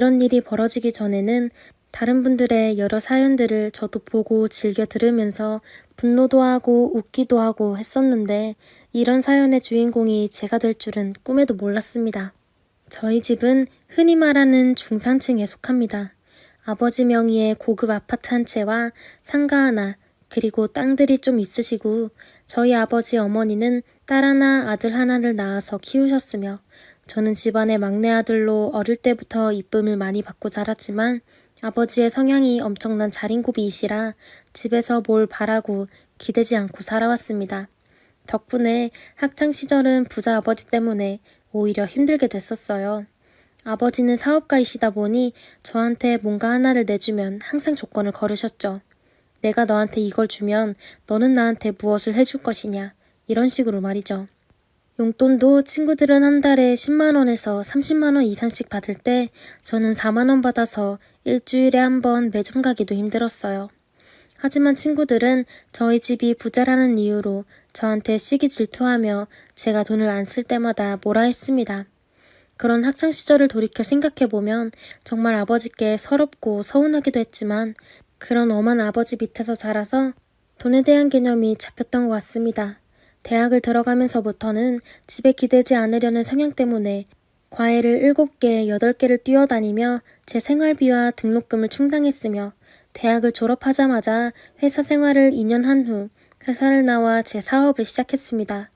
이런 일이 벌어지기 전에는 다른 분들의 여러 사연들을 저도 보고 즐겨 들으면서 분노도 하고 웃기도 하고 했었는데 이런 사연의 주인공이 제가 될 줄은 꿈에도 몰랐습니다. 저희 집은 흔히 말하는 중산층에 속합니다. 아버지 명의의 고급 아파트 한 채와 상가 하나, 그리고 땅들이 좀 있으시고 저희 아버지 어머니는 딸 하나, 아들 하나를 낳아서 키우셨으며 저는 집안의 막내 아들로 어릴 때부터 이쁨을 많이 받고 자랐지만 아버지의 성향이 엄청난 자린고비이시라 집에서 뭘 바라고 기대지 않고 살아왔습니다. 덕분에 학창시절은 부자 아버지 때문에 오히려 힘들게 됐었어요. 아버지는 사업가이시다 보니 저한테 뭔가 하나를 내주면 항상 조건을 걸으셨죠. 내가 너한테 이걸 주면 너는 나한테 무엇을 해줄 것이냐, 이런 식으로 말이죠. 용돈도 친구들은 한 달에 10만 원에서 30만 원 이상씩 받을 때 저는 4만 원 받아서 일주일에 한 번 매점 가기도 힘들었어요. 하지만 친구들은 저희 집이 부자라는 이유로 저한테 시기 질투하며 제가 돈을 안 쓸 때마다 뭐라 했습니다. 그런 학창시절을 돌이켜 생각해보면 정말 아버지께 서럽고 서운하기도 했지만 그런 엄한 아버지 밑에서 자라서 돈에 대한 개념이 잡혔던 것 같습니다. 대학을 들어가면서부터는 집에 기대지 않으려는 성향 때문에 과외를 7개, 8개를 뛰어다니며 제 생활비와 등록금을 충당했으며 대학을 졸업하자마자 회사 생활을 2년 한 후 회사를 나와 제 사업을 시작했습니다.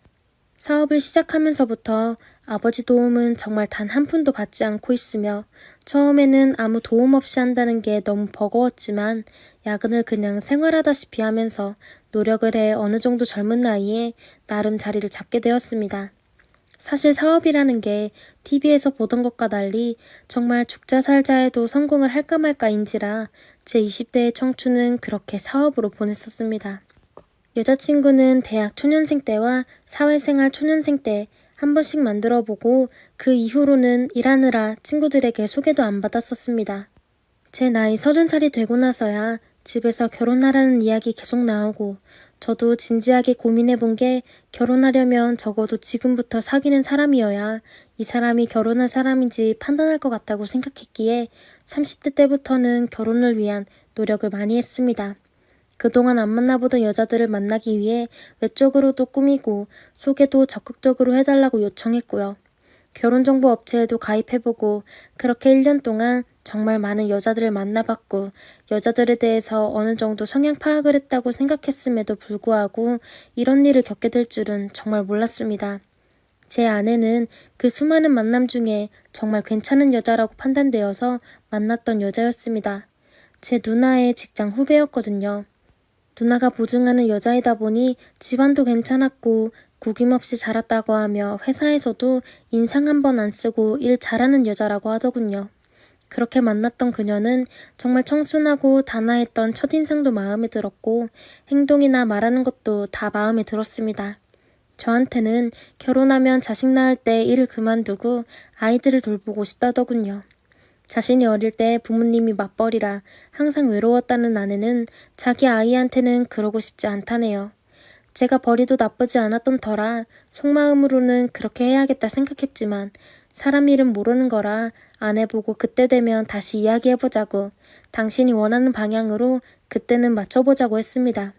사업을 시작하면서부터 아버지 도움은 정말 단 한 푼도 받지 않고 있으며 처음에는 아무 도움 없이 한다는 게 너무 버거웠지만 야근을 그냥 생활하다시피 하면서 노력을 해 어느 정도 젊은 나이에 나름 자리를 잡게 되었습니다. 사실 사업이라는 게 TV에서 보던 것과 달리 정말 죽자 살자 해도 성공을 할까 말까인지라 제 20대의 청춘은 그렇게 사업으로 보냈었습니다. 여자친구는 대학 초년생 때와 사회생활 초년생 때 한 번씩 만들어보고 그 이후로는 일하느라 친구들에게 소개도 안 받았었습니다. 제 나이 30살이 되고 나서야 집에서 결혼하라는 이야기 계속 나오고 저도 진지하게 고민해본 게 결혼하려면 적어도 지금부터 사귀는 사람이어야 이 사람이 결혼할 사람인지 판단할 것 같다고 생각했기에 30대 때부터는 결혼을 위한 노력을 많이 했습니다. 그동안 안 만나보던 여자들을 만나기 위해 외적으로도 꾸미고 소개도 적극적으로 해달라고 요청했고요. 결혼정보 업체에도 가입해보고 그렇게 1년 동안 정말 많은 여자들을 만나봤고 여자들에 대해서 어느 정도 성향 파악을 했다고 생각했음에도 불구하고 이런 일을 겪게 될 줄은 정말 몰랐습니다. 제 아내는 그 수많은 만남 중에 정말 괜찮은 여자라고 판단되어서 만났던 여자였습니다. 제 누나의 직장 후배였거든요. 누나가 보증하는 여자이다 보니 집안도 괜찮았고 구김없이 자랐다고 하며 회사에서도 인상 한 번 안 쓰고 일 잘하는 여자라고 하더군요. 그렇게 만났던 그녀는 정말 청순하고 단아했던 첫인상도 마음에 들었고 행동이나 말하는 것도 다 마음에 들었습니다. 저한테는 결혼하면 자식 낳을 때 일을 그만두고 아이들을 돌보고 싶다더군요. 자신이 어릴 때 부모님이 맞벌이라 항상 외로웠다는 아내는 자기 아이한테는 그러고 싶지 않다네요. 제가 벌이도 나쁘지 않았던 터라 속마음으로는 그렇게 해야겠다 생각했지만 사람 일은 모르는 거라 아내 보고 그때 되면 다시 이야기해보자고 당신이 원하는 방향으로 그때는 맞춰보자고 했습니다.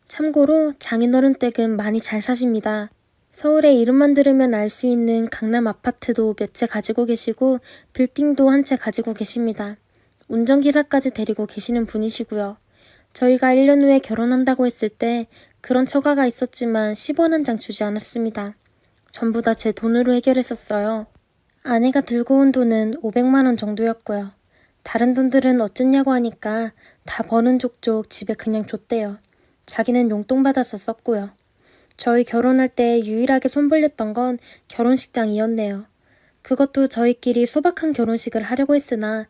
참고로 장인어른 댁은 많이 잘 사십니다. 서울의 이름만 들으면 알 수 있는 강남 아파트도 몇 채 가지고 계시고 빌딩도 한 채 가지고 계십니다. 운전기사까지 데리고 계시는 분이시고요. 저희가 1년 후에 결혼한다고 했을 때 그런 처가가 있었지만 10원 한 장 주지 않았습니다. 전부 다 제 돈으로 해결했었어요. 아내가 들고 온 돈은 500만 원 정도였고요. 다른 돈들은 어쩌냐고 하니까 다 버는 족족 집에 그냥 줬대요. 자기는 용돈 받아서 썼고요. 저희 결혼할 때 유일하게 손 벌렸던 건 결혼식장이었네요. 그것도 저희끼리 소박한 결혼식을 하려고 했으나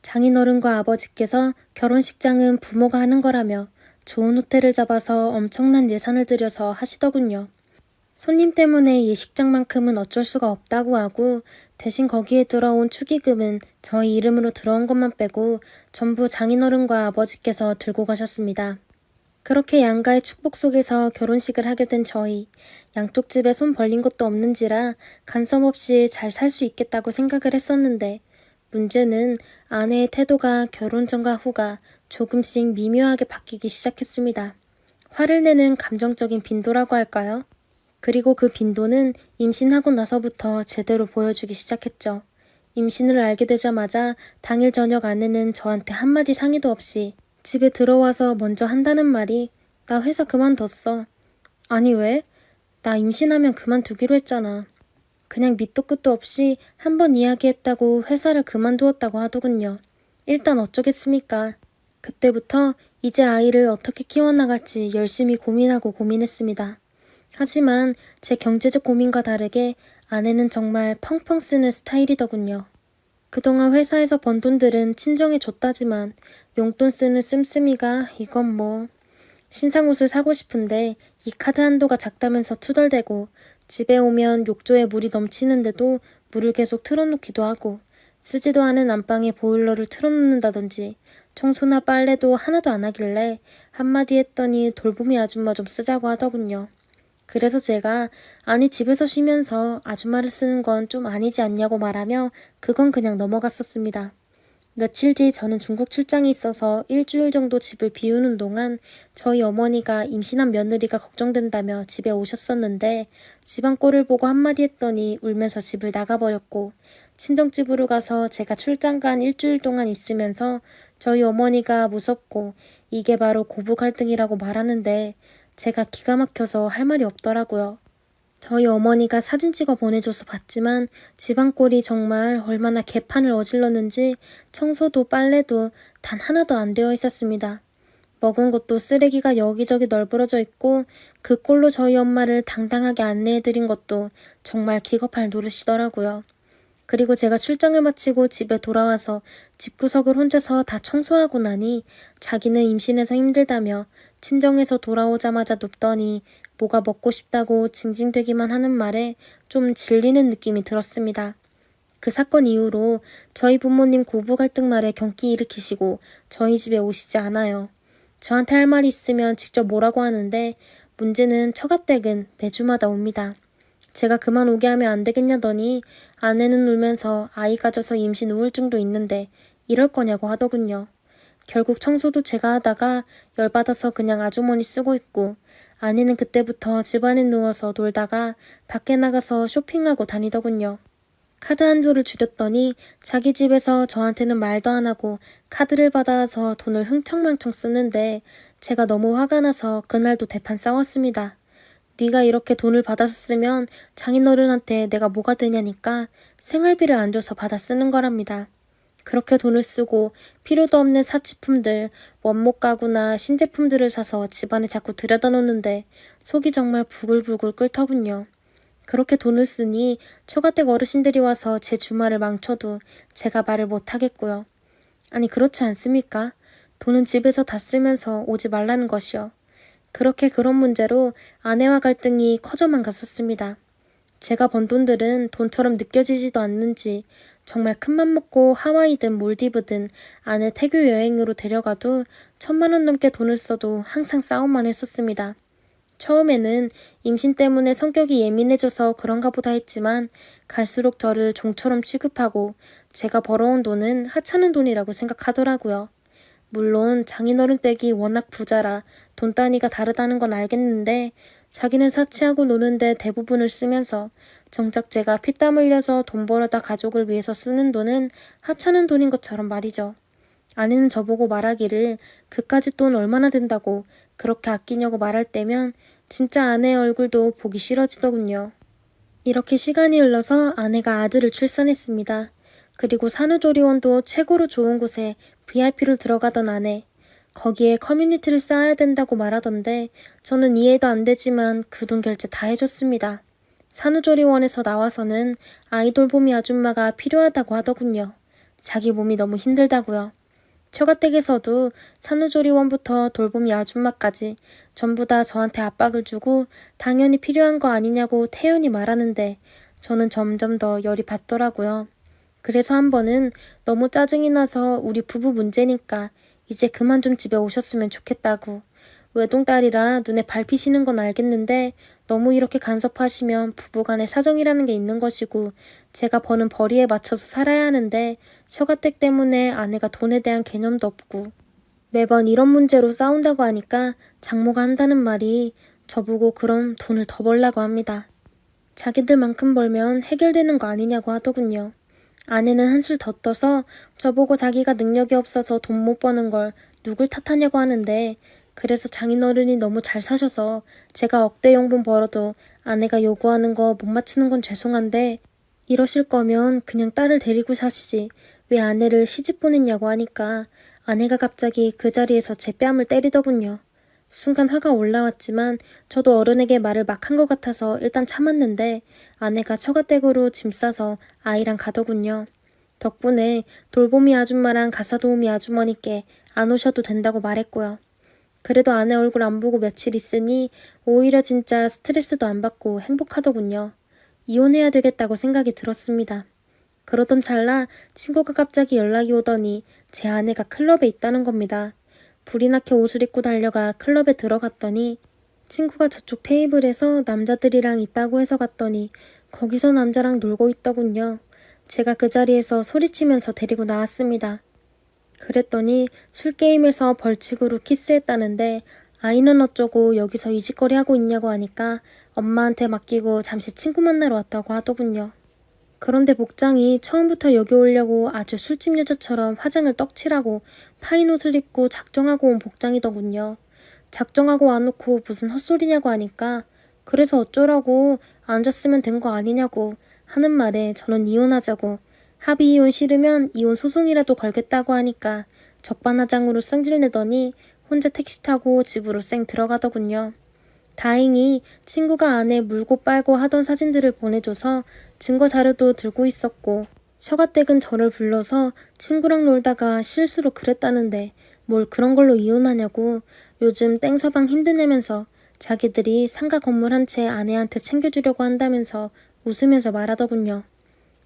장인어른과 아버지께서 결혼식장은 부모가 하는 거라며 좋은 호텔을 잡아서 엄청난 예산을 들여서 하시더군요. 손님 때문에 예식장만큼은 어쩔 수가 없다고 하고 대신 거기에 들어온 축의금은 저희 이름으로 들어온 것만 빼고 전부 장인어른과 아버지께서 들고 가셨습니다. 그렇게 양가의 축복 속에서 결혼식을 하게 된 저희. 양쪽 집에 손 벌린 것도 없는지라 간섭 없이 잘 살 수 있겠다고 생각을 했었는데 문제는 아내의 태도가 결혼 전과 후가 조금씩 미묘하게 바뀌기 시작했습니다. 화를 내는 감정적인 빈도라고 할까요? 그리고 그 빈도는 임신하고 나서부터 제대로 보여주기 시작했죠. 임신을 알게 되자마자 당일 저녁 아내는 저한테 한마디 상의도 없이 집에 들어와서 먼저 한다는 말이 "나 회사 그만뒀어." "아니 왜?" "나 임신하면 그만두기로 했잖아." 그냥 밑도 끝도 없이 한 번 이야기했다고 회사를 그만두었다고 하더군요. 일단 어쩌겠습니까? 그때부터 이제 아이를 어떻게 키워나갈지 열심히 고민하고 고민했습니다. 하지만 제 경제적 고민과 다르게 아내는 정말 펑펑 쓰는 스타일이더군요. 그동안 회사에서 번 돈들은 친정에 줬다지만 용돈 쓰는 씀씀이가 이건 뭐. 신상 옷을 사고 싶은데 이 카드 한도가 작다면서 투덜대고 집에 오면 욕조에 물이 넘치는데도 물을 계속 틀어놓기도 하고 쓰지도 않은 안방에 보일러를 틀어놓는다든지 청소나 빨래도 하나도 안 하길래 한마디 했더니 돌보미 아줌마 좀 쓰자고 하더군요. 그래서 제가 "아니 집에서 쉬면서 아줌마를 쓰는 건 좀 아니지 않냐고 말하며 그건 그냥 넘어갔었습니다. 며칠 뒤 저는 중국 출장이 있어서 일주일 정도 집을 비우는 동안 저희 어머니가 임신한 며느리가 걱정된다며 집에 오셨었는데 집안 꼴을 보고 한마디 했더니 울면서 집을 나가버렸고 친정집으로 가서 제가 출장 간 일주일 동안 있으면서 저희 어머니가 무섭고 이게 바로 고부 갈등이라고 말하는데 제가 기가 막혀서 할 말이 없더라고요. 저희 어머니가 사진 찍어 보내줘서 봤지만 집안 꼴이 정말 얼마나 개판을 어질렀는지 청소도 빨래도 단 하나도 안 되어 있었습니다. 먹은 것도 쓰레기가 여기저기 널브러져 있고 그 꼴로 저희 엄마를 당당하게 안내해드린 것도 정말 기겁할 노릇이더라고요. 그리고 제가 출장을 마치고 집에 돌아와서 집구석을 혼자서 다 청소하고 나니 자기는 임신해서 힘들다며 친정에서 돌아오자마자 눕더니 뭐가 먹고 싶다고 징징대기만 하는 말에 좀 질리는 느낌이 들었습니다. 그 사건 이후로 저희 부모님 고부 갈등 말에 경기 일으키시고 저희 집에 오시지 않아요. 저한테 할 말이 있으면 직접 뭐라고 하는데 문제는 처가댁은 매주마다 옵니다. 제가 그만 오게 하면 안 되겠냐더니 아내는 울면서 아이 가져서 임신 우울증도 있는데 이럴 거냐고 하더군요. 결국 청소도 제가 하다가 열받아서 그냥 아주머니 쓰고 있고 아내는 그때부터 집안에 누워서 놀다가 밖에 나가서 쇼핑하고 다니더군요. 카드 한도를 줄였더니 자기 집에서 저한테는 말도 안 하고 카드를 받아서 돈을 흥청망청 쓰는데 제가 너무 화가 나서 그날도 대판 싸웠습니다. 네가 이렇게 돈을 받아서 쓰면 장인어른한테 내가 뭐가 되냐니까 생활비를 안 줘서 받아 쓰는 거랍니다. 그렇게 돈을 쓰고 필요도 없는 사치품들, 원목 가구나 신제품들을 사서 집안에 자꾸 들여다 놓는데 속이 정말 부글부글 끓더군요. 그렇게 돈을 쓰니 처가댁 어르신들이 와서 제 주말을 망쳐도 제가 말을 못하겠고요. 아니 그렇지 않습니까? 돈은 집에서 다 쓰면서 오지 말라는 것이요. 그렇게 그런 문제로 아내와 갈등이 커져만 갔었습니다. 제가 번 돈들은 돈처럼 느껴지지도 않는지 정말 큰맘 먹고 하와이든 몰디브든 아내 태교 여행으로 데려가도 1,000만 원 넘게 돈을 써도 항상 싸움만 했었습니다. 처음에는 임신 때문에 성격이 예민해져서 그런가 보다 했지만 갈수록 저를 종처럼 취급하고 제가 벌어온 돈은 하찮은 돈이라고 생각하더라고요. 물론 장인어른 댁이 워낙 부자라 돈 단위가 다르다는 건 알겠는데 자기는 사치하고 노는데 대부분을 쓰면서 정작 제가 피땀 흘려서 돈 벌어다 가족을 위해서 쓰는 돈은 하찮은 돈인 것처럼 말이죠. 아내는 저보고 말하기를 그까짓 돈 얼마나 된다고 그렇게 아끼냐고 말할 때면 진짜 아내의 얼굴도 보기 싫어지더군요. 이렇게 시간이 흘러서 아내가 아들을 출산했습니다. 그리고 산후조리원도 최고로 좋은 곳에 VIP로 들어가던 아내. 거기에 커뮤니티를 쌓아야 된다고 말하던데 저는 이해도 안 되지만 그 돈 결제 다 해줬습니다. 산후조리원에서 나와서는 아이 돌보미 아줌마가 필요하다고 하더군요. 자기 몸이 너무 힘들다고요. 처가댁에서도 산후조리원부터 돌보미 아줌마까지 전부 다 저한테 압박을 주고 당연히 필요한 거 아니냐고 태연히 말하는데 저는 점점 더 열이 받더라고요. 그래서 한 번은 너무 짜증이 나서 우리 부부 문제니까 이제 그만 좀 집에 오셨으면 좋겠다고. 외동딸이라 눈에 밟히시는 건 알겠는데 너무 이렇게 간섭하시면 부부간의 사정이라는 게 있는 것이고 제가 버는 벌이에 맞춰서 살아야 하는데 처가댁 때문에 아내가 돈에 대한 개념도 없고 매번 이런 문제로 싸운다고 하니까 장모가 한다는 말이 저보고 그럼 돈을 더 벌라고 합니다. 자기들만큼 벌면 해결되는 거 아니냐고 하더군요. 아내는 한술 더 떠서 저보고 자기가 능력이 없어서 돈 못 버는 걸 누굴 탓하냐고 하는데 그래서 장인어른이 너무 잘 사셔서 제가 억대 용돈 벌어도 아내가 요구하는 거 못 맞추는 건 죄송한데 이러실 거면 그냥 딸을 데리고 사시지 왜 아내를 시집 보냈냐고 하니까 아내가 갑자기 그 자리에서 제 뺨을 때리더군요. 순간 화가 올라왔지만 저도 어른에게 말을 막 한 것 같아서 일단 참았는데 아내가 처가댁으로 짐 싸서 아이랑 가더군요. 덕분에 돌보미 아줌마랑 가사도우미 아주머니께 안 오셔도 된다고 말했고요. 그래도 아내 얼굴 안 보고 며칠 있으니 오히려 진짜 스트레스도 안 받고 행복하더군요. 이혼해야 되겠다고 생각이 들었습니다. 그러던 찰나 친구가 갑자기 연락이 오더니 제 아내가 클럽에 있다는 겁니다. 불이 나게 옷을 입고 달려가 클럽에 들어갔더니 친구가 저쪽 테이블에서 남자들이랑 있다고 해서 갔더니 거기서 남자랑 놀고 있더군요. 제가 그 자리에서 소리치면서 데리고 나왔습니다. 그랬더니 술게임에서 벌칙으로 키스했다는데 아이는 어쩌고 여기서 이 짓거리 하고 있냐고 하니까 엄마한테 맡기고 잠시 친구 만나러 왔다고 하더군요. 그런데 복장이 처음부터 여기 오려고 아주 술집 여자처럼 화장을 떡칠하고 파인 옷을 입고 작정하고 온 복장이더군요. 작정하고 와놓고 무슨 헛소리냐고 하니까 그래서 어쩌라고 앉았으면 된 거 아니냐고 하는 말에 저는 이혼하자고 합의 이혼 싫으면 이혼 소송이라도 걸겠다고 하니까 적반하장으로 승질내더니 혼자 택시 타고 집으로 쌩 들어가더군요. 다행히 친구가 아내 물고 빨고 하던 사진들을 보내줘서 증거 자료도 들고 있었고 처가댁은 저를 불러서 친구랑 놀다가 실수로 그랬다는데 뭘 그런 걸로 이혼하냐고 요즘 땡서방 힘드냐면서 자기들이 상가 건물 한 채 아내한테 챙겨주려고 한다면서 웃으면서 말하더군요.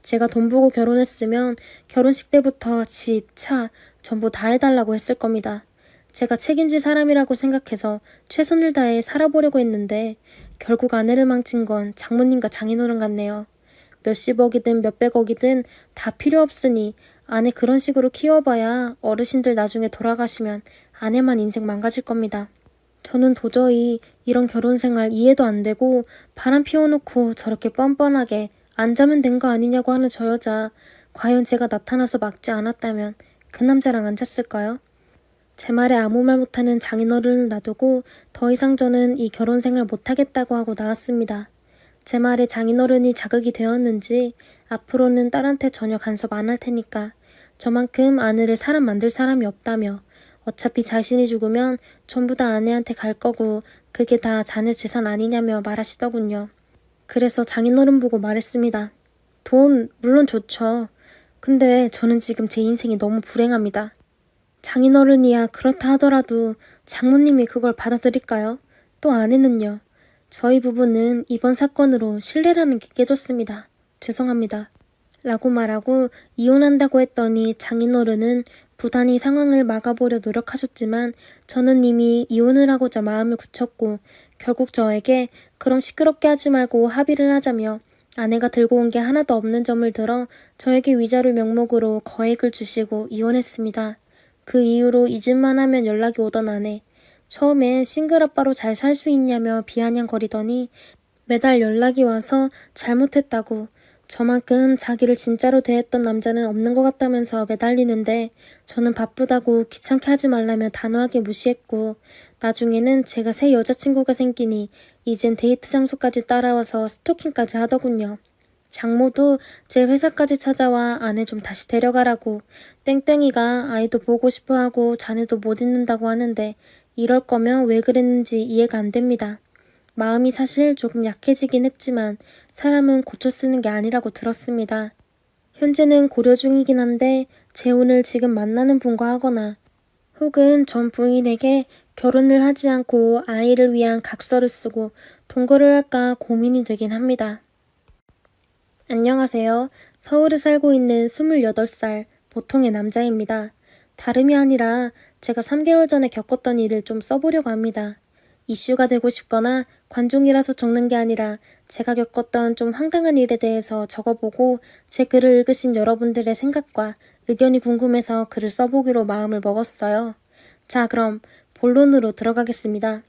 제가 돈 보고 결혼했으면 결혼식 때부터 집, 차 전부 다 해달라고 했을 겁니다. 제가 책임질 사람이라고 생각해서 최선을 다해 살아보려고 했는데 결국 아내를 망친 건 장모님과 장인어른 같네요. 몇십억이든 몇백억이든 다 필요 없으니 아내 그런 식으로 키워봐야 어르신들 나중에 돌아가시면 아내만 인생 망가질 겁니다. 저는 도저히 이런 결혼 생활 이해도 안 되고 바람 피워놓고 저렇게 뻔뻔하게 안 자면 된 거 아니냐고 하는 저 여자 과연 제가 나타나서 막지 않았다면 그 남자랑 안 잤을까요? 제 말에 아무 말 못하는 장인어른을 놔두고 더 이상 저는 이 결혼 생활 못하겠다고 하고 나왔습니다. 제 말에 장인어른이 자극이 되었는지 앞으로는 딸한테 전혀 간섭 안 할 테니까 저만큼 아내를 사람 만들 사람이 없다며 어차피 자신이 죽으면 전부 다 아내한테 갈 거고 그게 다 자네 재산 아니냐며 말하시더군요. 그래서 장인어른 보고 말했습니다. 돈 물론 좋죠. 근데 저는 지금 제 인생이 너무 불행합니다. 장인어른이야 그렇다 하더라도 장모님이 그걸 받아들일까요? 또 아내는요. 저희 부부는 이번 사건으로 신뢰라는 게 깨졌습니다. 죄송합니다. 라고 말하고 이혼한다고 했더니 장인어른은 부단히 상황을 막아보려 노력하셨지만 저는 이미 이혼을 하고자 마음을 굳혔고 결국 저에게 그럼 시끄럽게 하지 말고 합의를 하자며 아내가 들고 온 게 하나도 없는 점을 들어 저에게 위자료 명목으로 거액을 주시고 이혼했습니다. 그 이후로 잊을만 하면 연락이 오던 아내. 처음엔 싱글아빠로 잘 살 수 있냐며 비아냥거리더니 매달 연락이 와서 잘못했다고 저만큼 자기를 진짜로 대했던 남자는 없는 것 같다면서 매달리는데 저는 바쁘다고 귀찮게 하지 말라며 단호하게 무시했고 나중에는 제가 새 여자친구가 생기니 이젠 데이트 장소까지 따라와서 스토킹까지 하더군요. 장모도 제 회사까지 찾아와 아내 좀 다시 데려가라고 땡땡이가 아이도 보고 싶어하고 자네도 못 있는다고 하는데 이럴 거면 왜 그랬는지 이해가 안 됩니다. 마음이 사실 조금 약해지긴 했지만 사람은 고쳐 쓰는 게 아니라고 들었습니다. 현재는 고려 중이긴 한데 재혼을 지금 만나는 분과 하거나 혹은 전 부인에게 결혼을 하지 않고 아이를 위한 각서를 쓰고 동거를 할까 고민이 되긴 합니다. 안녕하세요. 서울에 살고 있는 28살 보통의 남자입니다. 다름이 아니라 제가 3개월 전에 겪었던 일을 좀 써보려고 합니다. 이슈가 되고 싶거나 관종이라서 적는 게 아니라 제가 겪었던 좀 황당한 일에 대해서 적어보고 제 글을 읽으신 여러분들의 생각과 의견이 궁금해서 글을 써보기로 마음을 먹었어요. 자, 그럼 본론으로 들어가겠습니다.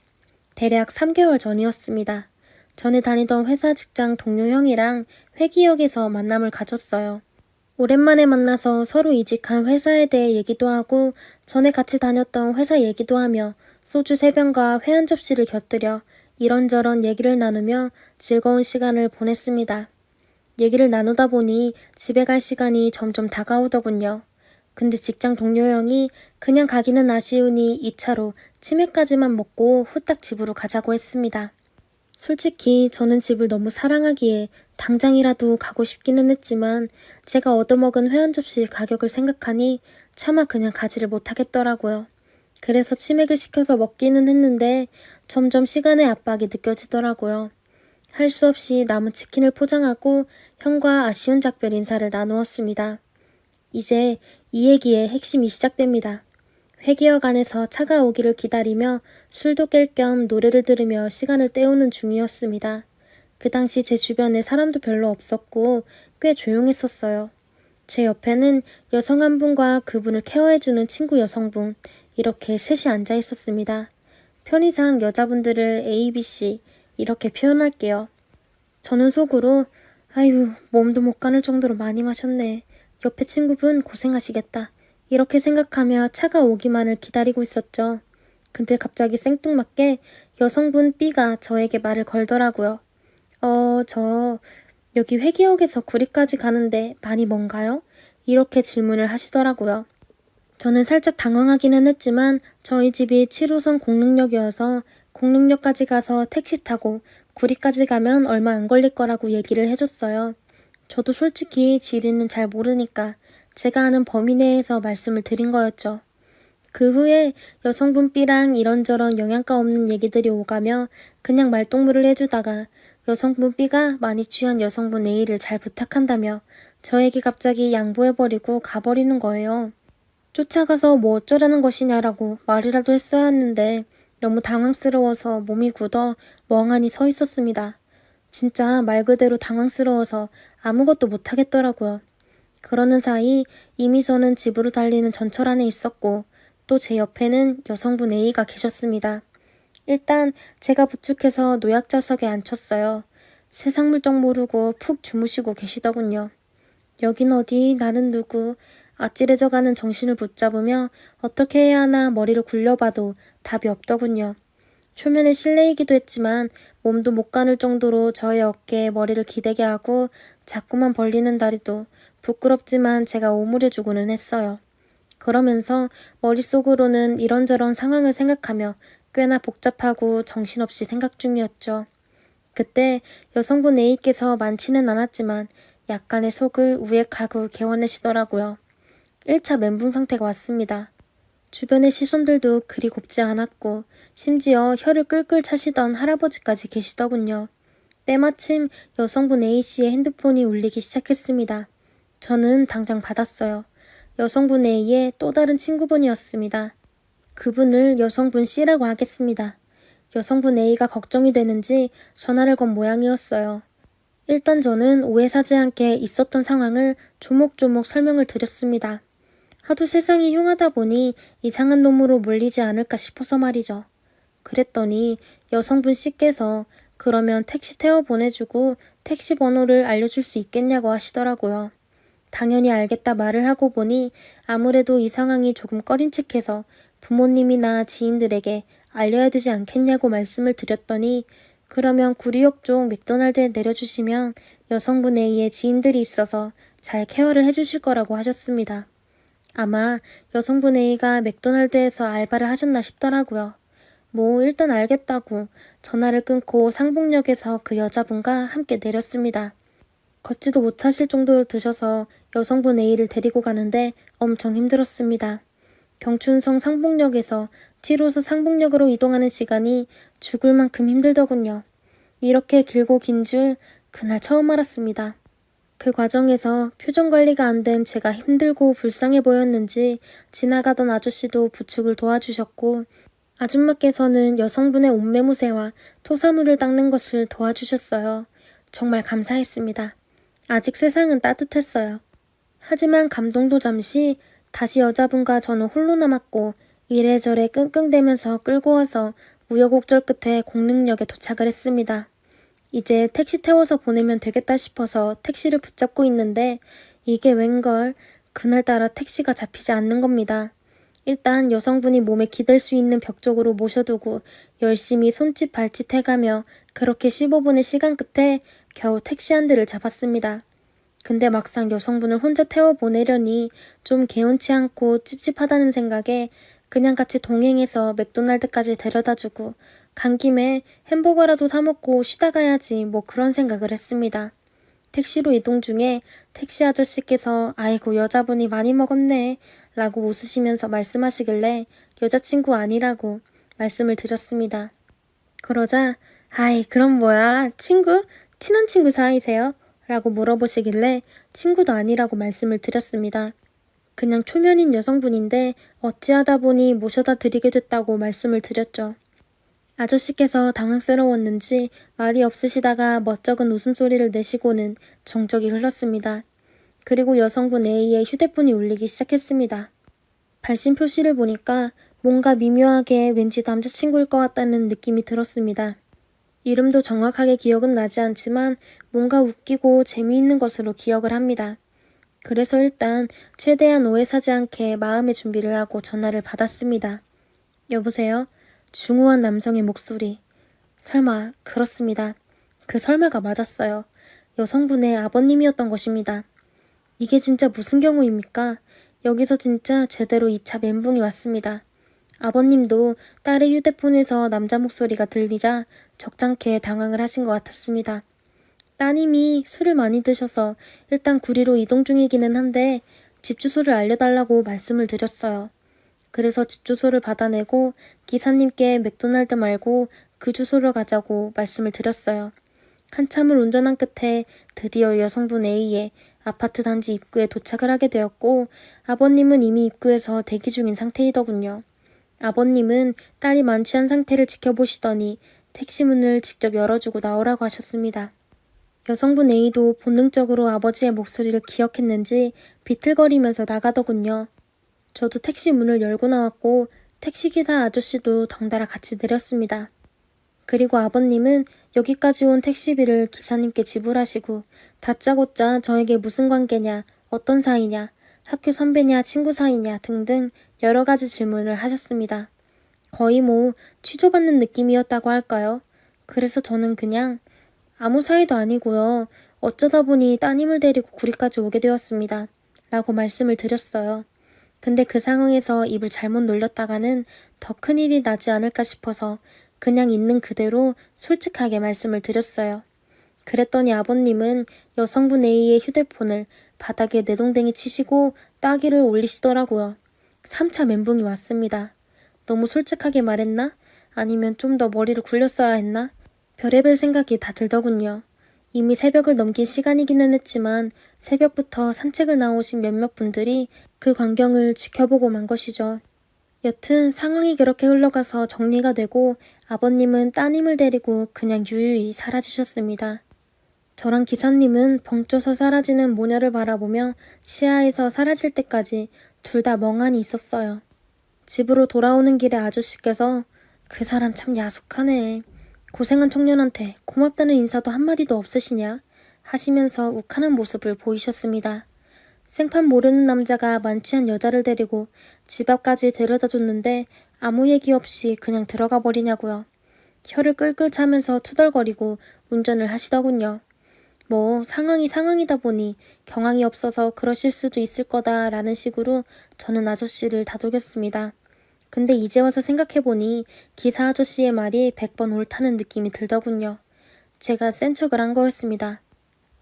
대략 3개월 전이었습니다. 전에 다니던 회사 직장 동료 형이랑 회기역에서 만남을 가졌어요. 오랜만에 만나서 서로 이직한 회사에 대해 얘기도 하고 전에 같이 다녔던 회사 얘기도 하며 소주 3병과 회 한 접시를 곁들여 이런저런 얘기를 나누며 즐거운 시간을 보냈습니다. 얘기를 나누다 보니 집에 갈 시간이 점점 다가오더군요. 근데 직장 동료 형이 그냥 가기는 아쉬우니 2차로 치맥까지만 먹고 후딱 집으로 가자고 했습니다. 솔직히 저는 집을 너무 사랑하기에 당장이라도 가고 싶기는 했지만 제가 얻어먹은 회 한 접시 가격을 생각하니 차마 그냥 가지를 못하겠더라고요. 그래서 치맥을 시켜서 먹기는 했는데 점점 시간의 압박이 느껴지더라고요. 할 수 없이 남은 치킨을 포장하고 형과 아쉬운 작별 인사를 나누었습니다. 이제 이 얘기의 핵심이 시작됩니다. 회기역 안에서 차가 오기를 기다리며 술도 깰 겸 노래를 들으며 시간을 때우는 중이었습니다. 그 당시 제 주변에 사람도 별로 없었고 꽤 조용했었어요. 제 옆에는 여성 한 분과 그분을 케어해주는 친구 여성분, 이렇게 셋이 앉아 있었습니다. 편의상 여자분들을 A, B, C 이렇게 표현할게요. 저는 속으로 아유, 몸도 못 가눌 정도로 많이 마셨네. 옆에 친구분 고생하시겠다. 이렇게 생각하며 차가 오기만을 기다리고 있었죠. 근데 갑자기 생뚱맞게 여성분 B가 저에게 말을 걸더라고요. 저 여기 회기역에서 구리까지 가는데 많이 먼가요? 이렇게 질문을 하시더라고요. 저는 살짝 당황하기는 했지만 저희 집이 7호선 공릉역이어서 공릉역까지 가서 택시 타고 구리까지 가면 얼마 안 걸릴 거라고 얘기를 해줬어요. 저도 솔직히 지리는 잘 모르니까 제가 아는 범위 내에서 말씀을 드린 거였죠. 그 후에 여성분 B랑 이런저런 영양가 없는 얘기들이 오가며 그냥 말동무를 해주다가 여성분 B가 많이 취한 여성분 A를 잘 부탁한다며 저에게 갑자기 양보해버리고 가버리는 거예요. 쫓아가서 뭐 어쩌라는 것이냐라고 말이라도 했어야 했는데 너무 당황스러워서 몸이 굳어 멍하니 서 있었습니다. 진짜 말 그대로 당황스러워서 아무것도 못하겠더라고요. 그러는 사이 이미 저는 집으로 달리는 전철 안에 있었고 또 제 옆에는 여성분 A가 계셨습니다. 일단 제가 부축해서 노약자석에 앉혔어요. 세상 물정 모르고 푹 주무시고 계시더군요. 여긴 어디, 나는 누구, 아찔해져가는 정신을 붙잡으며 어떻게 해야 하나 머리를 굴려봐도 답이 없더군요. 초면에 실례이기도 했지만 몸도 못 가눌 정도로 저의 어깨에 머리를 기대게 하고 자꾸만 벌리는 다리도 부끄럽지만 제가 오므려주고는 했어요. 그러면서 머릿속으로는 이런저런 상황을 생각하며 꽤나 복잡하고 정신없이 생각 중이었죠. 그때 여성분 A께서 많지는 않았지만 약간의 속을 우액하고 개워내시더라고요. 1차 멘붕 상태가 왔습니다. 주변의 시선들도 그리 곱지 않았고 심지어 혀를 끌끌 차시던 할아버지까지 계시더군요. 때마침 여성분 A씨의 핸드폰이 울리기 시작했습니다. 저는 당장 받았어요. 여성분 A의 또 다른 친구분이었습니다. 그분을 여성분 C라고 하겠습니다. 여성분 A가 걱정이 되는지 전화를 건 모양이었어요. 일단 저는 오해 사지 않게 있었던 상황을 조목조목 설명을 드렸습니다. 하도 세상이 흉하다 보니 이상한 놈으로 몰리지 않을까 싶어서 말이죠. 그랬더니 여성분 C께서 그러면 택시 태워 보내주고 택시 번호를 알려줄 수 있겠냐고 하시더라고요. 당연히 알겠다 말을 하고 보니 아무래도 이 상황이 조금 꺼림칙해서 부모님이나 지인들에게 알려야 되지 않겠냐고 말씀을 드렸더니 그러면 구리역 쪽 맥도날드에 내려주시면 여성분 A의 지인들이 있어서 잘 케어를 해주실 거라고 하셨습니다. 아마 여성분 A가 맥도날드에서 알바를 하셨나 싶더라고요. 뭐 일단 알겠다고 전화를 끊고 상봉역에서 그 여자분과 함께 내렸습니다. 걷지도 못하실 정도로 드셔서 여성분 A를 데리고 가는데 엄청 힘들었습니다. 경춘성 상봉역에서 7호선 상봉역으로 이동하는 시간이 죽을 만큼 힘들더군요. 이렇게 길고 긴 줄 그날 처음 알았습니다. 그 과정에서 표정 관리가 안 된 제가 힘들고 불쌍해 보였는지 지나가던 아저씨도 부축을 도와주셨고 아줌마께서는 여성분의 옷매무새와 토사물을 닦는 것을 도와주셨어요. 정말 감사했습니다. 아직 세상은 따뜻했어요. 하지만 감동도 잠시 다시 여자분과 저는 홀로 남았고 이래저래 끙끙대면서 끌고 와서 우여곡절 끝에 공릉역에 도착을 했습니다. 이제 택시 태워서 보내면 되겠다 싶어서 택시를 붙잡고 있는데 이게 웬걸 그날따라 택시가 잡히지 않는 겁니다. 일단 여성분이 몸에 기댈 수 있는 벽 쪽으로 모셔두고 열심히 손짓 발짓 해가며 그렇게 15분의 시간 끝에 겨우 택시 한 대를 잡았습니다. 근데 막상 여성분을 혼자 태워 보내려니 좀 개운치 않고 찝찝하다는 생각에 그냥 같이 동행해서 맥도날드까지 데려다주고 간 김에 햄버거라도 사 먹고 쉬다 가야지 뭐 그런 생각을 했습니다. 택시로 이동 중에 택시 아저씨께서 아이고 여자분이 많이 먹었네 라고 웃으시면서 말씀하시길래 여자친구 아니라고 말씀을 드렸습니다. 그러자 아이 그럼 뭐야 친구? 친한 친구 사이세요? 라고 물어보시길래 친구도 아니라고 말씀을 드렸습니다. 그냥 초면인 여성분인데 어찌하다 보니 모셔다 드리게 됐다고 말씀을 드렸죠. 아저씨께서 당황스러웠는지 말이 없으시다가 멋쩍은 웃음소리를 내시고는 정적이 흘렀습니다. 그리고 여성분 A의 휴대폰이 울리기 시작했습니다. 발신 표시를 보니까 뭔가 미묘하게 왠지 남자친구일 것 같다는 느낌이 들었습니다. 이름도 정확하게 기억은 나지 않지만 뭔가 웃기고 재미있는 것으로 기억을 합니다. 그래서 일단 최대한 오해 사지 않게 마음의 준비를 하고 전화를 받았습니다. 여보세요? 중후한 남성의 목소리. 설마 그렇습니다. 그 설마가 맞았어요. 여성분의 아버님이었던 것입니다. 이게 진짜 무슨 경우입니까? 여기서 진짜 제대로 2차 멘붕이 왔습니다. 아버님도 딸의 휴대폰에서 남자 목소리가 들리자 적잖게 당황을 하신 것 같았습니다. 따님이 술을 많이 드셔서 일단 구리로 이동 중이기는 한데 집 주소를 알려달라고 말씀을 드렸어요. 그래서 집 주소를 받아내고 기사님께 맥도날드 말고 그 주소를 가자고 말씀을 드렸어요. 한참을 운전한 끝에 드디어 여성분 A의 아파트 단지 입구에 도착을 하게 되었고 아버님은 이미 입구에서 대기 중인 상태이더군요. 아버님은 딸이 만취한 상태를 지켜보시더니 택시 문을 직접 열어주고 나오라고 하셨습니다. 여성분 A도 본능적으로 아버지의 목소리를 기억했는지 비틀거리면서 나가더군요. 저도 택시 문을 열고 나왔고 택시기사 아저씨도 덩달아 같이 내렸습니다. 그리고 아버님은 여기까지 온 택시비를 기사님께 지불하시고 다짜고짜 저에게 무슨 관계냐, 어떤 사이냐, 학교 선배냐, 친구 사이냐 등등 여러 가지 질문을 하셨습니다. 거의 뭐 취조받는 느낌이었다고 할까요? 그래서 저는 그냥 아무 사이도 아니고요. 어쩌다 보니 따님을 데리고 구리까지 오게 되었습니다. 라고 말씀을 드렸어요. 근데 그 상황에서 입을 잘못 놀렸다가는 더 큰일이 나지 않을까 싶어서 그냥 있는 그대로 솔직하게 말씀을 드렸어요. 그랬더니 아버님은 여성분 A의 휴대폰을 바닥에 내동댕이 치시고 따귀를 올리시더라고요. 3차 멘붕이 왔습니다. 너무 솔직하게 말했나? 아니면 좀 더 머리를 굴렸어야 했나? 별의별 생각이 다 들더군요. 이미 새벽을 넘긴 시간이기는 했지만 새벽부터 산책을 나오신 몇몇 분들이 그 광경을 지켜보고 만 것이죠. 여튼 상황이 그렇게 흘러가서 정리가 되고 아버님은 따님을 데리고 그냥 유유히 사라지셨습니다. 저랑 기사님은 벙쪄서 사라지는 모녀를 바라보며 시야에서 사라질 때까지 둘 다 멍하니 있었어요. 집으로 돌아오는 길에 아저씨께서 그 사람 참 야속하네. 고생한 청년한테 고맙다는 인사도 한마디도 없으시냐? 하시면서 욱하는 모습을 보이셨습니다. 생판 모르는 남자가 만취한 여자를 데리고 집 앞까지 데려다 줬는데 아무 얘기 없이 그냥 들어가 버리냐고요. 혀를 끌끌 차면서 투덜거리고 운전을 하시더군요. 뭐 상황이 상황이다 보니 경황이 없어서 그러실 수도 있을 거다라는 식으로 저는 아저씨를 다독였습니다. 근데 이제 와서 생각해보니 기사 아저씨의 말이 100번 옳다는 느낌이 들더군요. 제가 센 척을 한 거였습니다.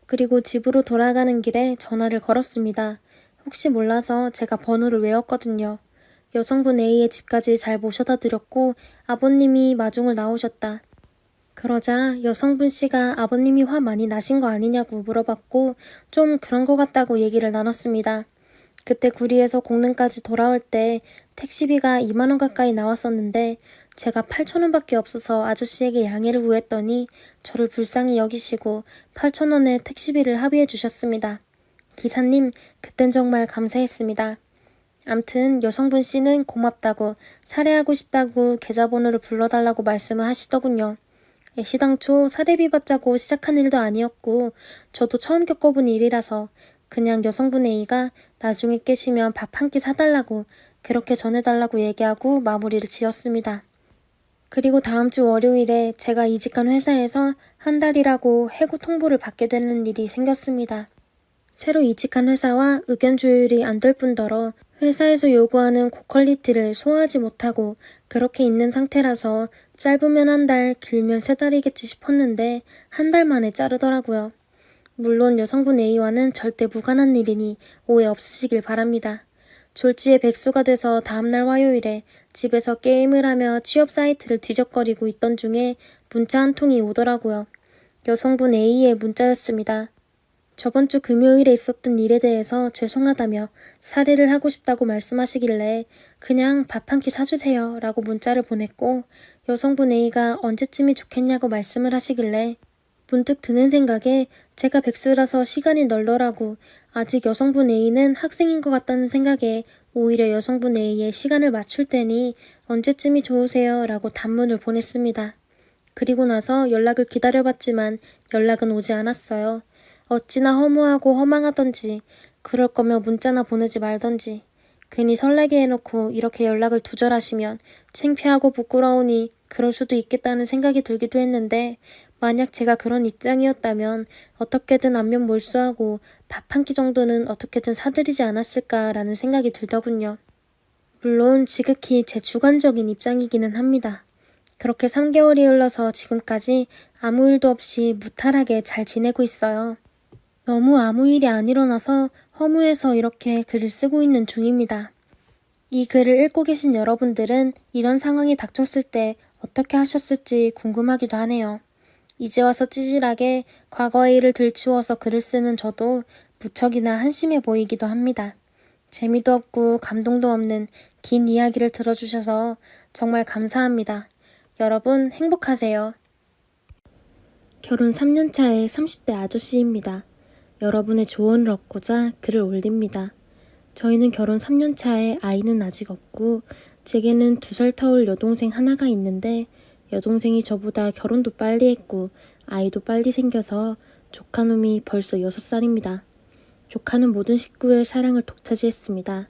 그리고 집으로 돌아가는 길에 전화를 걸었습니다. 혹시 몰라서 제가 번호를 외웠거든요. 여성분 A의 집까지 잘 모셔다 드렸고 아버님이 마중을 나오셨다. 그러자 여성분 씨가 아버님이 화 많이 나신 거 아니냐고 물어봤고 좀 그런 거 같다고 얘기를 나눴습니다. 그때 구리에서 공릉까지 돌아올 때 택시비가 2만 원 가까이 나왔었는데 제가 8천 원밖에 없어서 아저씨에게 양해를 구했더니 저를 불쌍히 여기시고 8천 원의 택시비를 합의해 주셨습니다. 기사님, 그땐 정말 감사했습니다. 암튼 여성분 씨는 고맙다고 살해하고 싶다고 계좌번호를 불러달라고 말씀을 하시더군요. 애시당초 살해비 받자고 시작한 일도 아니었고 저도 처음 겪어본 일이라서 그냥 여성분 A가 나중에 깨시면 밥 한 끼 사달라고 그렇게 전해달라고 얘기하고 마무리를 지었습니다. 그리고 다음 주 월요일에 제가 이직한 회사에서 한 달이라고 해고 통보를 받게 되는 일이 생겼습니다. 새로 이직한 회사와 의견 조율이 안 될 뿐더러 회사에서 요구하는 고퀄리티를 소화하지 못하고 그렇게 있는 상태라서 짧으면 한 달, 길면 3달이겠지 싶었는데 한 달 만에 자르더라고요. 물론 여성분 A와는 절대 무관한 일이니 오해 없으시길 바랍니다. 졸지에 백수가 돼서 다음날 화요일에 집에서 게임을 하며 취업 사이트를 뒤적거리고 있던 중에 문자 한 통이 오더라고요. 여성분 A의 문자였습니다. 저번 주 금요일에 있었던 일에 대해서 죄송하다며 사례를 하고 싶다고 말씀하시길래 그냥 밥 한 끼 사주세요 라고 문자를 보냈고 여성분 A가 언제쯤이 좋겠냐고 말씀을 하시길래 문득 드는 생각에 제가 백수라서 시간이 널널하고 아직 여성분 A는 학생인 것 같다는 생각에 오히려 여성분 A의 시간을 맞출 테니 언제쯤이 좋으세요 라고 단문을 보냈습니다. 그리고 나서 연락을 기다려봤지만 연락은 오지 않았어요. 어찌나 허무하고 허망하던지 그럴 거면 문자나 보내지 말던지 괜히 설레게 해놓고 이렇게 연락을 두절하시면 창피하고 부끄러우니 그럴 수도 있겠다는 생각이 들기도 했는데 만약 제가 그런 입장이었다면 어떻게든 안면 몰수하고 밥 한 끼 정도는 어떻게든 사드리지 않았을까라는 생각이 들더군요. 물론 지극히 제 주관적인 입장이기는 합니다. 그렇게 3개월이 흘러서 지금까지 아무 일도 없이 무탈하게 잘 지내고 있어요. 너무 아무 일이 안 일어나서 허무해서 이렇게 글을 쓰고 있는 중입니다. 이 글을 읽고 계신 여러분들은 이런 상황이 닥쳤을 때 어떻게 하셨을지 궁금하기도 하네요. 이제 와서 찌질하게 과거의 일을 들추어서 글을 쓰는 저도 무척이나 한심해 보이기도 합니다. 재미도 없고 감동도 없는 긴 이야기를 들어주셔서 정말 감사합니다. 여러분 행복하세요. 결혼 3년차의 30대 아저씨입니다. 여러분의 조언을 얻고자 글을 올립니다. 저희는 결혼 3년차에 아이는 아직 없고 제게는 2살 터울 여동생 하나가 있는데 여동생이 저보다 결혼도 빨리 했고 아이도 빨리 생겨서 조카놈이 벌써 6살입니다. 조카는 모든 식구의 사랑을 독차지했습니다.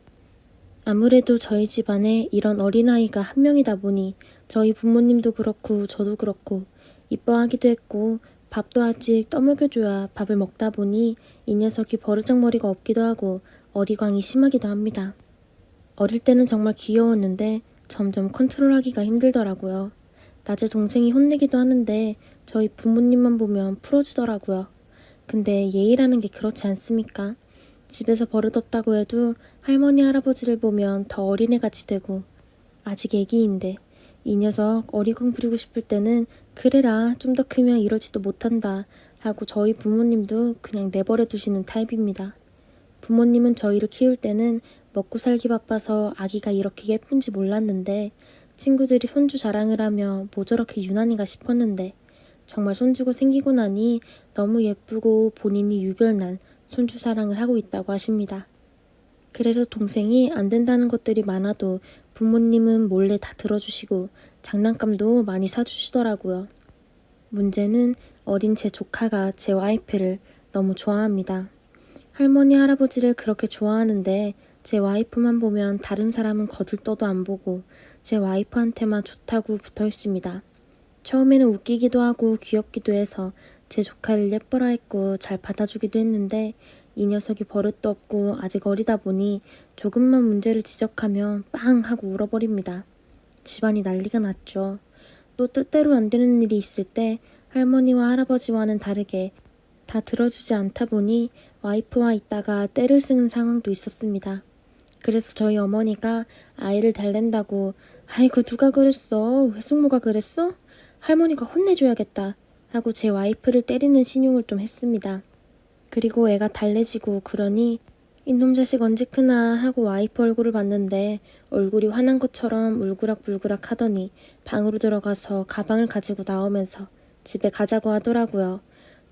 아무래도 저희 집안에 이런 어린아이가 한 명이다 보니 저희 부모님도 그렇고 저도 그렇고 이뻐하기도 했고 밥도 아직 떠먹여줘야 밥을 먹다 보니 이 녀석이 버르장머리가 없기도 하고 어리광이 심하기도 합니다. 어릴 때는 정말 귀여웠는데 점점 컨트롤하기가 힘들더라고요. 낮에 동생이 혼내기도 하는데 저희 부모님만 보면 풀어주더라고요. 근데 예의라는 게 그렇지 않습니까? 집에서 버릇없다고 해도 할머니 할아버지를 보면 더 어린애같이 되고 아직 애기인데 이 녀석 어리광 부리고 싶을 때는 그래라 좀 더 크면 이러지도 못한다 하고 저희 부모님도 그냥 내버려 두시는 타입입니다. 부모님은 저희를 키울 때는 먹고 살기 바빠서 아기가 이렇게 예쁜지 몰랐는데 친구들이 손주 자랑을 하며 뭐 저렇게 유난인가 싶었는데 정말 손주가 생기고 나니 너무 예쁘고 본인이 유별난 손주 사랑을 하고 있다고 하십니다. 그래서 동생이 안 된다는 것들이 많아도 부모님은 몰래 다 들어주시고 장난감도 많이 사주시더라고요. 문제는 어린 제 조카가 제 와이프를 너무 좋아합니다. 할머니 할아버지를 그렇게 좋아하는데 제 와이프만 보면 다른 사람은 거들떠도 안 보고 제 와이프한테만 좋다고 붙어 있습니다. 처음에는 웃기기도 하고 귀엽기도 해서 제 조카를 예뻐라 했고 잘 받아주기도 했는데 이 녀석이 버릇도 없고 아직 어리다 보니 조금만 문제를 지적하면 빵 하고 울어버립니다. 집안이 난리가 났죠. 또 뜻대로 안 되는 일이 있을 때 할머니와 할아버지와는 다르게 다 들어주지 않다 보니 와이프와 있다가 떼를 쓰는 상황도 있었습니다. 그래서 저희 어머니가 아이를 달랜다고 아이고 누가 그랬어? 외숙모가 그랬어? 할머니가 혼내줘야겠다 하고 제 와이프를 때리는 신용을 좀 했습니다. 그리고 애가 달래지고 그러니 이놈 자식 언제 크나 하고 와이프 얼굴을 봤는데 얼굴이 화난 것처럼 울그락불그락 하더니 방으로 들어가서 가방을 가지고 나오면서 집에 가자고 하더라고요.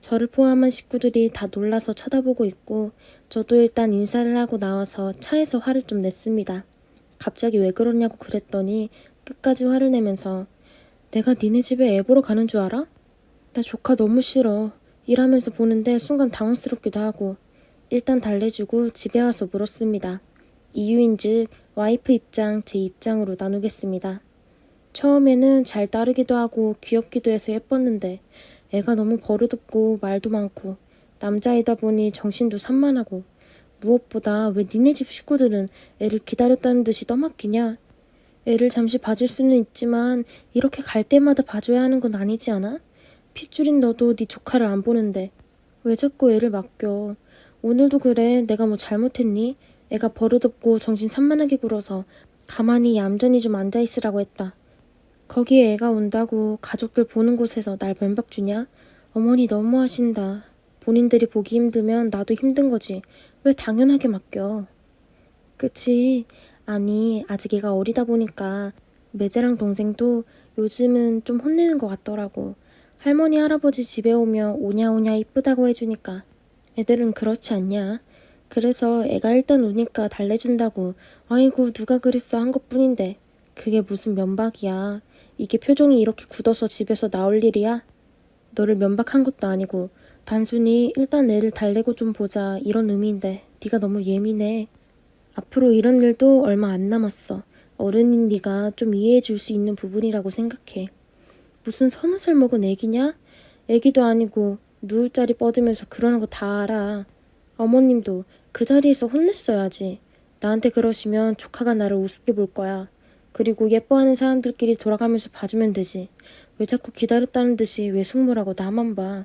저를 포함한 식구들이 다 놀라서 쳐다보고 있고 저도 일단 인사를 하고 나와서 차에서 화를 좀 냈습니다. 갑자기 왜 그러냐고 그랬더니 끝까지 화를 내면서 내가 니네 집에 애 보러 가는 줄 알아? 나 조카 너무 싫어. 일하면서 보는데 순간 당황스럽기도 하고 일단 달래주고 집에 와서 물었습니다. 이유인즉 와이프 입장, 제 입장으로 나누겠습니다. 처음에는 잘 따르기도 하고 귀엽기도 해서 예뻤는데 애가 너무 버릇없고 말도 많고 남자이다 보니 정신도 산만하고 무엇보다 왜 니네 집 식구들은 애를 기다렸다는 듯이 떠맡기냐? 애를 잠시 봐줄 수는 있지만 이렇게 갈 때마다 봐줘야 하는 건 아니지 않아? 핏줄인 너도 네 조카를 안 보는데 왜 자꾸 애를 맡겨? 오늘도 그래. 내가 뭐 잘못했니? 애가 버릇없고 정신 산만하게 굴어서 가만히 얌전히 좀 앉아있으라고 했다. 거기에 애가 온다고 가족들 보는 곳에서 날 면박 주냐? 어머니 너무하신다. 본인들이 보기 힘들면 나도 힘든 거지. 왜 당연하게 맡겨? 그치. 아니 아직 애가 어리다 보니까 매제랑 동생도 요즘은 좀 혼내는 것 같더라고. 할머니 할아버지 집에 오면 오냐오냐 이쁘다고 해주니까 애들은 그렇지 않냐? 그래서 애가 일단 우니까 달래준다고 아이고 누가 그랬어 한 것뿐인데 그게 무슨 면박이야. 이게 표정이 이렇게 굳어서 집에서 나올 일이야? 너를 면박한 것도 아니고 단순히 일단 애를 달래고 좀 보자 이런 의미인데 네가 너무 예민해. 앞으로 이런 일도 얼마 안 남았어. 어른인 네가 좀 이해해 줄 수 있는 부분이라고 생각해. 무슨 30살 먹은 애기냐? 애기도 아니고 누울 자리 뻗으면서 그러는 거 다 알아. 어머님도 그 자리에서 혼냈어야지. 나한테 그러시면 조카가 나를 우습게 볼 거야. 그리고 예뻐하는 사람들끼리 돌아가면서 봐주면 되지. 왜 자꾸 기다렸다는 듯이 왜 숙모라고 나만 봐.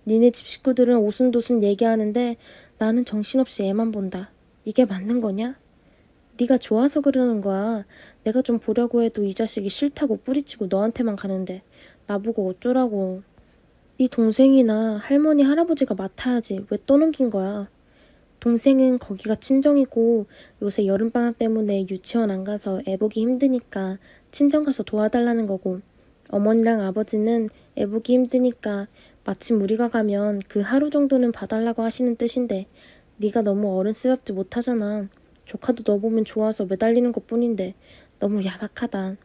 니네 집 식구들은 오순도순 얘기하는데 나는 정신없이 애만 본다. 이게 맞는 거냐? 네가 좋아서 그러는 거야. 내가 좀 보려고 해도 이 자식이 싫다고 뿌리치고 너한테만 가는데 나보고 어쩌라고. 네 동생이나 할머니 할아버지가 맡아야지 왜 떠넘긴 거야. 동생은 거기가 친정이고 요새 여름방학 때문에 유치원 안 가서 애 보기 힘드니까 친정 가서 도와달라는 거고 어머니랑 아버지는 애 보기 힘드니까 마침 우리가 가면 그 하루 정도는 봐달라고 하시는 뜻인데 네가 너무 어른스럽지 못하잖아. 조카도 너 보면 좋아서 매달리는 것뿐인데 너무 야박하다.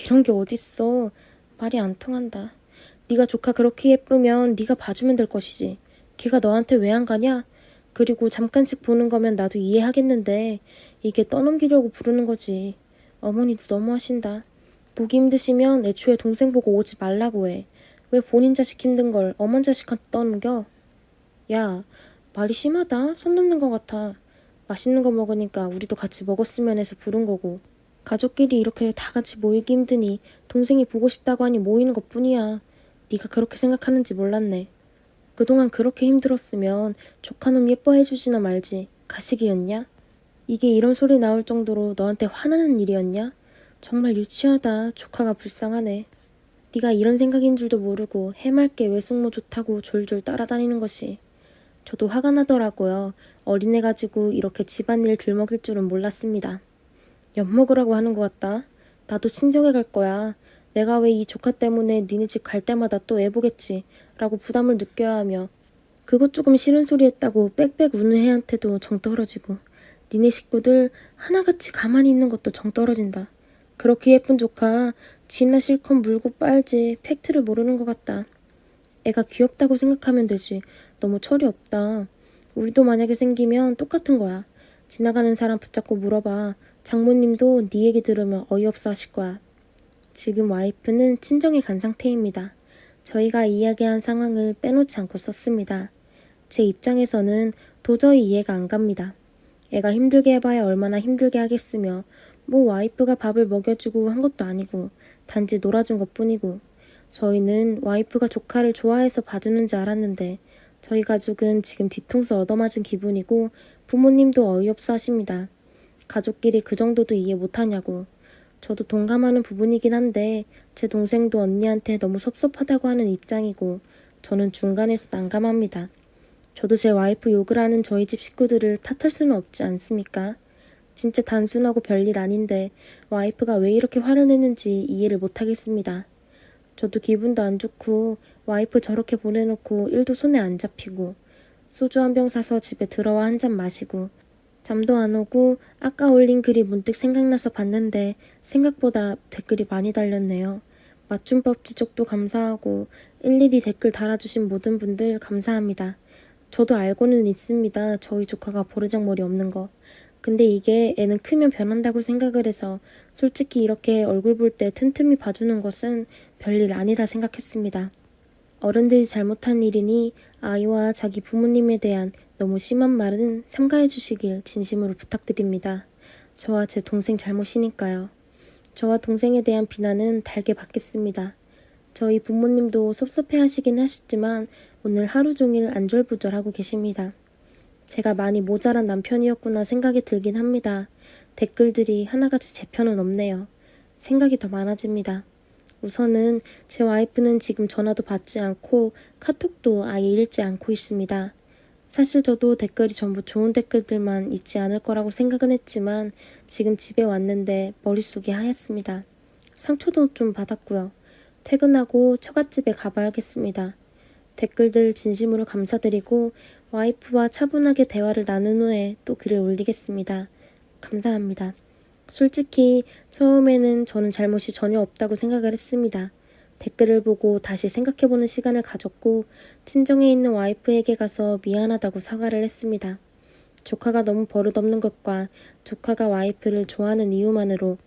이런 게 어딨어. 말이 안 통한다. 네가 조카 그렇게 예쁘면 네가 봐주면 될 것이지. 걔가 너한테 왜 안 가냐? 그리고 잠깐씩 보는 거면 나도 이해하겠는데 이게 떠넘기려고 부르는 거지. 어머니도 너무하신다. 보기 힘드시면 애초에 동생 보고 오지 말라고 해. 왜 본인 자식 힘든 걸 어머니 자식한테 떠넘겨? 야, 말이 심하다. 선 넘는 것 같아. 맛있는 거 먹으니까 우리도 같이 먹었으면 해서 부른 거고. 가족끼리 이렇게 다 같이 모이기 힘드니 동생이 보고 싶다고 하니 모이는 것뿐이야. 네가 그렇게 생각하는지 몰랐네. 그동안 그렇게 힘들었으면 조카놈 예뻐해주지나 말지. 가식이었냐? 이게 이런 소리 나올 정도로 너한테 화나는 일이었냐? 정말 유치하다. 조카가 불쌍하네. 네가 이런 생각인 줄도 모르고 해맑게 외숙모 좋다고 졸졸 따라다니는 것이. 저도 화가 나더라고요. 어린애 가지고 이렇게 집안일 들먹일 줄은 몰랐습니다. 엿먹으라고 하는 것 같다. 나도 친정에 갈 거야. 내가 왜 이 조카 때문에 니네 집 갈 때마다 또 애보겠지 라고 부담을 느껴야 하며 그것 조금 싫은 소리 했다고 빽빽 우는 애한테도 정 떨어지고 니네 식구들 하나같이 가만히 있는 것도 정 떨어진다. 그렇게 예쁜 조카 지나 실컷 물고 빨지 팩트를 모르는 것 같다. 애가 귀엽다고 생각하면 되지. 너무 철이 없다. 우리도 만약에 생기면 똑같은 거야. 지나가는 사람 붙잡고 물어봐. 장모님도 네 얘기 들으면 어이없어 하실 거야. 지금 와이프는 친정에 간 상태입니다. 저희가 이야기한 상황을 빼놓지 않고 썼습니다. 제 입장에서는 도저히 이해가 안 갑니다. 애가 힘들게 해봐야 얼마나 힘들게 하겠으며 뭐 와이프가 밥을 먹여주고 한 것도 아니고 단지 놀아준 것뿐이고 저희는 와이프가 조카를 좋아해서 봐주는지 알았는데 저희 가족은 지금 뒤통수 얻어맞은 기분이고 부모님도 어이없어 하십니다. 가족끼리 그 정도도 이해 못하냐고. 저도 동감하는 부분이긴 한데 제 동생도 언니한테 너무 섭섭하다고 하는 입장이고 저는 중간에서 난감합니다. 저도 제 와이프 욕을 하는 저희 집 식구들을 탓할 수는 없지 않습니까? 진짜 단순하고 별일 아닌데 와이프가 왜 이렇게 화를 내는지 이해를 못하겠습니다. 저도 기분도 안 좋고 와이프 저렇게 보내놓고 일도 손에 안 잡히고 소주 한 병 사서 집에 들어와 한 잔 마시고 잠도 안 오고 아까 올린 글이 문득 생각나서 봤는데 생각보다 댓글이 많이 달렸네요. 맞춤법 지적도 감사하고 일일이 댓글 달아주신 모든 분들 감사합니다. 저도 알고는 있습니다. 저희 조카가 버르장머리 없는 거. 근데 이게 애는 크면 변한다고 생각을 해서 솔직히 이렇게 얼굴 볼 때 틈틈이 봐주는 것은 별일 아니라 생각했습니다. 어른들이 잘못한 일이니 아이와 자기 부모님에 대한 너무 심한 말은 삼가해 주시길 진심으로 부탁드립니다. 저와 제 동생 잘못이니까요. 저와 동생에 대한 비난은 달게 받겠습니다. 저희 부모님도 섭섭해 하시긴 하셨지만 오늘 하루 종일 안절부절하고 계십니다. 제가 많이 모자란 남편이었구나 생각이 들긴 합니다. 댓글들이 하나같이 제 편은 없네요. 생각이 더 많아집니다. 우선은 제 와이프는 지금 전화도 받지 않고 카톡도 아예 읽지 않고 있습니다. 사실 저도 댓글이 전부 좋은 댓글들만 있지 않을 거라고 생각은 했지만 지금 집에 왔는데 머릿속이 하얗습니다. 상처도 좀 받았고요. 퇴근하고 처갓집에 가봐야겠습니다. 댓글들 진심으로 감사드리고 와이프와 차분하게 대화를 나눈 후에 또 글을 올리겠습니다. 감사합니다. 솔직히 처음에는 저는 잘못이 전혀 없다고 생각을 했습니다. 댓글을 보고 다시 생각해보는 시간을 가졌고 친정에 있는 와이프에게 가서 미안하다고 사과를 했습니다. 조카가 너무 버릇없는 것과 조카가 와이프를 좋아하는 이유만으로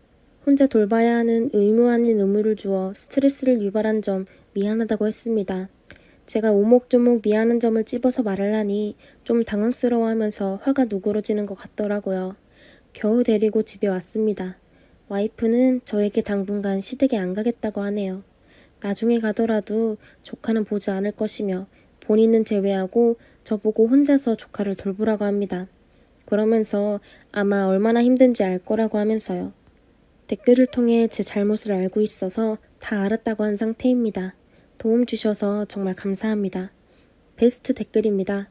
혼자 돌봐야 하는 의무 아닌 의무를 주어 스트레스를 유발한 점 미안하다고 했습니다. 제가 오목조목 미안한 점을 찝어서 말을 하니 좀 당황스러워하면서 화가 누그러지는 것 같더라고요. 겨우 데리고 집에 왔습니다. 와이프는 저에게 당분간 시댁에 안 가겠다고 하네요. 나중에 가더라도 조카는 보지 않을 것이며 본인은 제외하고 저보고 혼자서 조카를 돌보라고 합니다. 그러면서 아마 얼마나 힘든지 알 거라고 하면서요. 댓글을 통해 제 잘못을 알고 있어서 다 알았다고 한 상태입니다. 도움 주셔서 정말 감사합니다. 베스트 댓글입니다.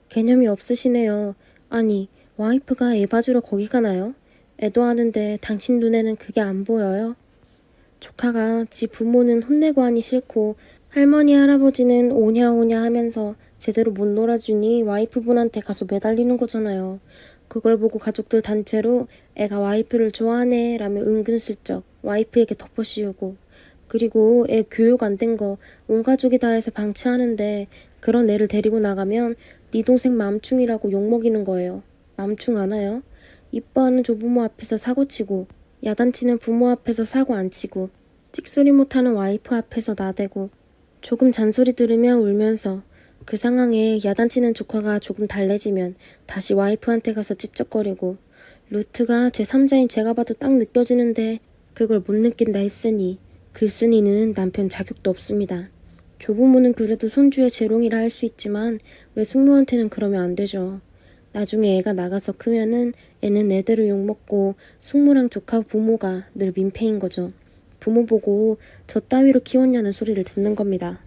개념이 없으시네요. 아니, 와이프가 애 봐주러 거기 가나요? 애도하는데 당신 눈에는 그게 안 보여요? 조카가 지 부모는 혼내고 하니 싫고 할머니 할아버지는 오냐오냐 하면서 제대로 못 놀아주니 와이프분한테 가서 매달리는 거잖아요. 그걸 보고 가족들 단체로 애가 와이프를 좋아하네 라며 은근슬쩍 와이프에게 덮어씌우고 그리고 애 교육 안 된 거 온 가족이 다 해서 방치하는데 그런 애를 데리고 나가면 네 동생 맘충이라고 욕먹이는 거예요. 맘충 아나요? 이뻐하는 조부모 앞에서 사고치고 야단치는 부모 앞에서 사고 안 치고 찍소리 못하는 와이프 앞에서 나대고 조금 잔소리 들으며 울면서 그 상황에 야단치는 조카가 조금 달래지면 다시 와이프한테 가서 찝쩍거리고 루트가 제3자인 제가 봐도 딱 느껴지는데 그걸 못 느낀다 했으니 글쓴이는 남편 자격도 없습니다. 조부모는 그래도 손주의 재롱이라 할 수 있지만 왜 숙모한테는 그러면 안 되죠. 나중에 애가 나가서 크면은 애는 애대로 욕먹고 숙모랑 조카 부모가 늘 민폐인 거죠. 부모 보고 저 따위로 키웠냐는 소리를 듣는 겁니다.